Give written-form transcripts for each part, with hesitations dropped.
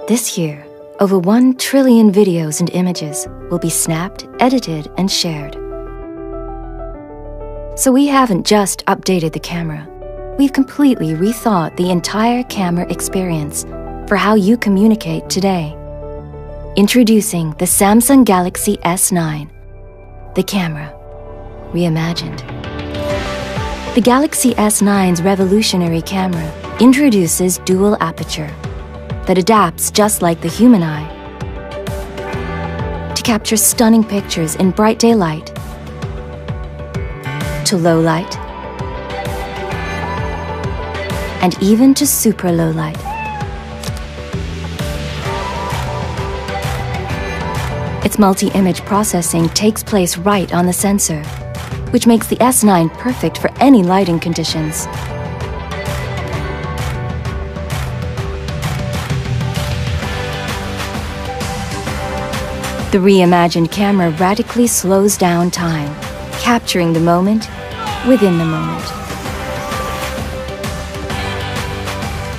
This year, over 1 trillion videos and images will be snapped, edited, and shared. So we haven't just updated the camera. We've completely rethought the entire camera experience for how you communicate today. Introducing the Samsung Galaxy S9, the camera reimagined. The Galaxy S9's revolutionary camera introduces dual aperture that adapts just like the human eye to capture stunning pictures in bright daylight, to low light, and even to super low light. Its multi-image processing takes place right on the sensor, which makes the S9 perfect for any lighting conditions. The reimagined camera radically slows down time, capturing the moment within the moment.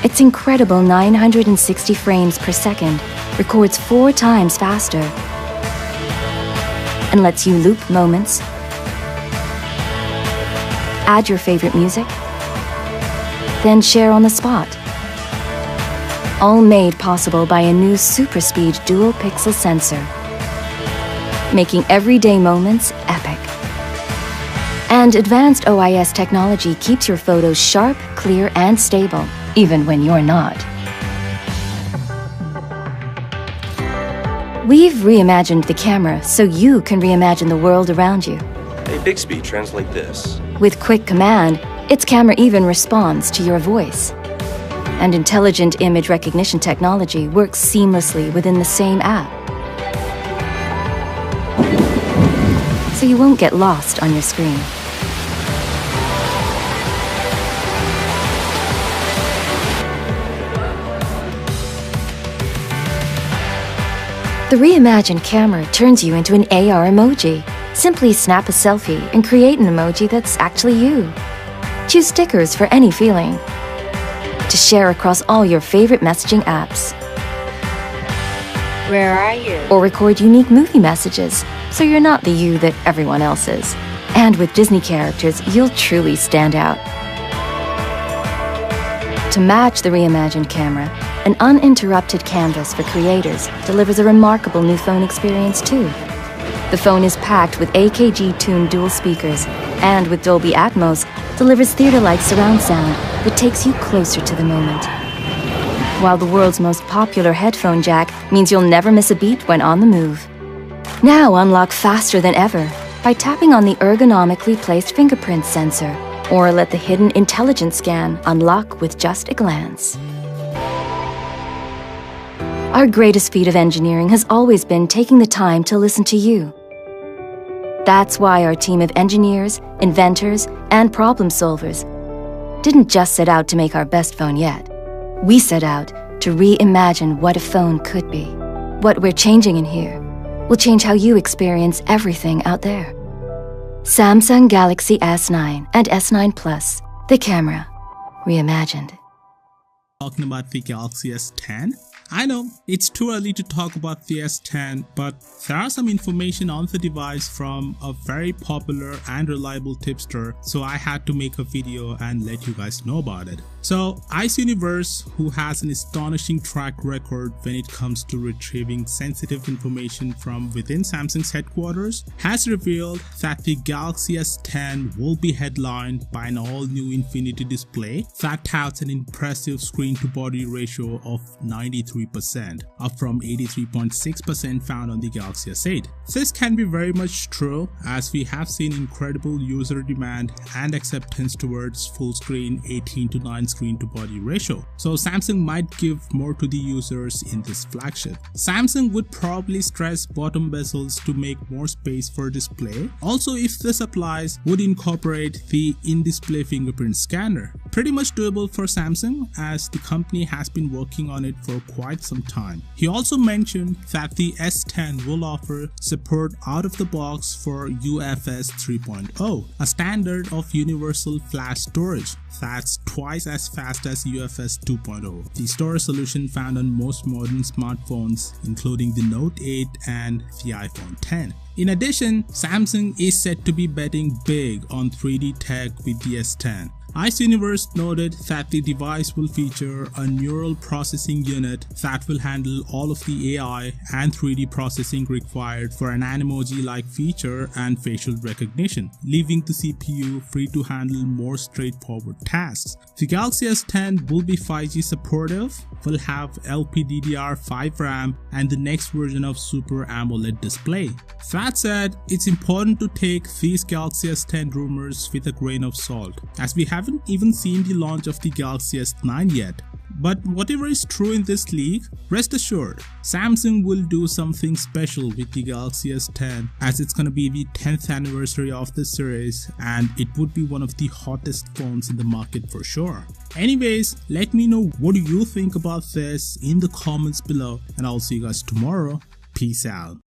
Its incredible 960 frames per second records 4 times faster and lets you loop moments, add your favorite music, then share on the spot. All made possible by a new super speed dual pixel sensor, making everyday moments epic. And advanced OIS technology keeps your photos sharp, clear, and stable, even when you're not. We've reimagined the camera so you can reimagine the world around you. Hey, Bixby, translate this. With quick command, its camera even responds to your voice. And intelligent image recognition technology works seamlessly within the same app. So you won't get lost on your screen. The reimagined camera turns you into an AR emoji. Simply snap a selfie and create an emoji that's actually you. Choose stickers for any feeling to share across all your favorite messaging apps. Where are you? Or record unique movie messages so you're not the you that everyone else is. And with Disney characters, you'll truly stand out. To match the reimagined camera, an uninterrupted canvas for creators delivers a remarkable new phone experience too. The phone is packed with AKG-tuned dual speakers and with Dolby Atmos delivers theater-like surround sound that takes you closer to the moment. While the world's most popular headphone jack means you'll never miss a beat when on the move. Now unlock faster than ever by tapping on the ergonomically placed fingerprint sensor, or let the hidden intelligence scan unlock with just a glance. Our greatest feat of engineering has always been taking the time to listen to you. That's why our team of engineers, inventors, and problem solvers didn't just set out to make our best phone yet. We set out to reimagine what a phone could be. What we're changing in here will change how you experience everything out there. Samsung Galaxy S9 and S9 Plus, the camera reimagined. Talking about the Galaxy S10. I know it's too early to talk about the S10, but there are some information on the device from a very popular and reliable tipster, so I had to make a video and let you guys know about it. So Ice Universe, who has an astonishing track record when it comes to retrieving sensitive information from within Samsung's headquarters, has revealed that the Galaxy S10 will be headlined by an all-new Infinity display that touts an impressive screen-to-body ratio of 93%, up from 83.6% found on the Galaxy S8. This can be very much true, as we have seen incredible user demand and acceptance towards full-screen 18:9 screen-to-body ratio, so Samsung might give more to the users in this flagship. Samsung would probably stress bottom bezels to make more space for display. Also, if this applies, would incorporate the in-display fingerprint scanner. Pretty much doable for Samsung, as the company has been working on it for quite quite some time. He also mentioned that the S10 will offer support out of the box for UFS 3.0, a standard of universal flash storage that's twice as fast as UFS 2.0, the storage solution found on most modern smartphones including the Note 8 and the iPhone 10. In addition, Samsung is said to be betting big on 3D tech with the S10. Ice Universe noted that the device will feature a neural processing unit that will handle all of the AI and 3D processing required for an Animoji-like feature and facial recognition, leaving the CPU free to handle more straightforward tasks. The Galaxy S10 will be 5G supportive, will have LPDDR5 RAM, and the next version of Super AMOLED display. That said, it's important to take these Galaxy S10 rumors with a grain of salt, as we haven't even seen the launch of the Galaxy S9 yet. But whatever is true in this leak, rest assured, Samsung will do something special with the Galaxy S10, as it's gonna be the 10th anniversary of the series and it would be one of the hottest phones in the market for sure. Anyways, let me know what do you think about this in the comments below, and I'll see you guys tomorrow. Peace out.